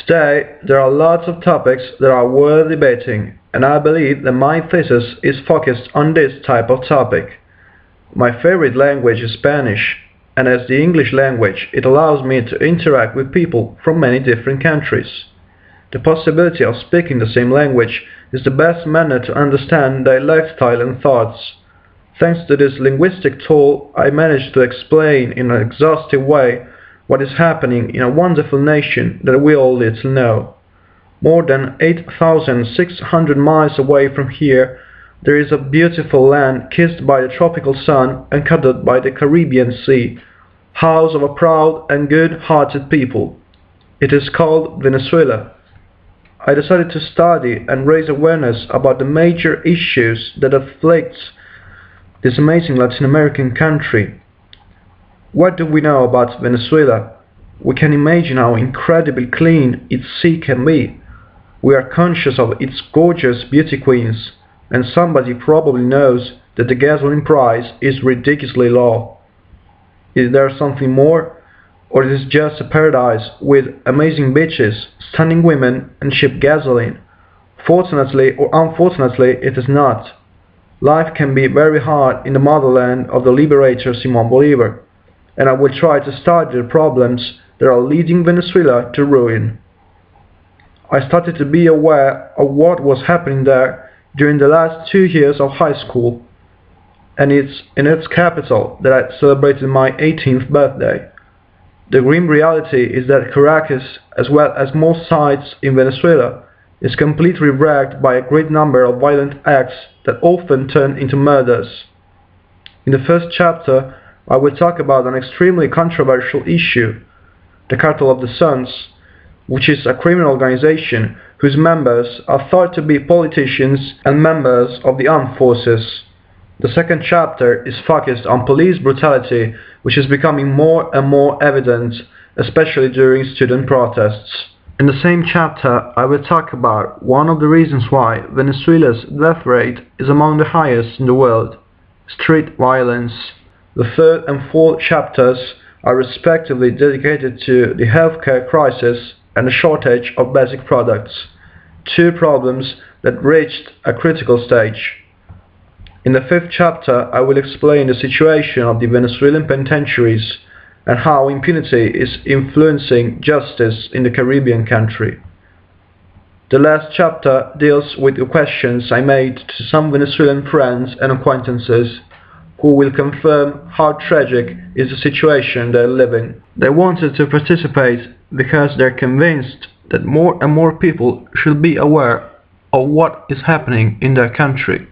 Today, there are lots of topics that are worth debating, and I believe that my thesis is focused on this type of topic. My favorite language is Spanish, and as the English language, it allows me to interact with people from many different countries. The possibility of speaking the same language is the best manner to understand their lifestyle and thoughts. Thanks to this linguistic tool, I managed to explain in an exhaustive way what is happening in a wonderful nation that we all little know. More than 8,600 miles away from here, there is a beautiful land kissed by the tropical sun and cuddled by the Caribbean Sea, house of a proud and good-hearted people. It is called Venezuela. I decided to study and raise awareness about the major issues that afflict this amazing Latin American country. What do we know about Venezuela? We can imagine how incredibly clean its sea can be. We are conscious of its gorgeous beauty queens, and somebody probably knows that the gasoline price is ridiculously low. Is there something more? Or is it just a paradise with amazing beaches, stunning women, and cheap gasoline? Fortunately or unfortunately, it is not. Life can be very hard in the motherland of the liberator Simón Bolívar, and I will try to study the problems that are leading Venezuela to ruin. I started to be aware of what was happening there during the last 2 years of high school, and it's in its capital that I celebrated my 18th birthday. The grim reality is that Caracas, as well as most sites in Venezuela, is completely wrecked by a great number of violent acts that often turn into murders. In the first chapter, I will talk about an extremely controversial issue, the Cartel of the Suns, which is a criminal organization whose members are thought to be politicians and members of the armed forces. The second chapter is focused on police brutality, which is becoming more and more evident, especially during student protests. In the same chapter, I will talk about one of the reasons why Venezuela's death rate is among the highest in the world: street violence. The third and fourth chapters are respectively dedicated to the healthcare crisis and the shortage of basic products, two problems that reached a critical stage. In the fifth chapter, I will explain the situation of the Venezuelan penitentiaries and how impunity is influencing justice in the Caribbean country. The last chapter deals with the questions I made to some Venezuelan friends and acquaintances, who will confirm how tragic is the situation they're living. They wanted to participate because they're convinced that more and more people should be aware of what is happening in their country.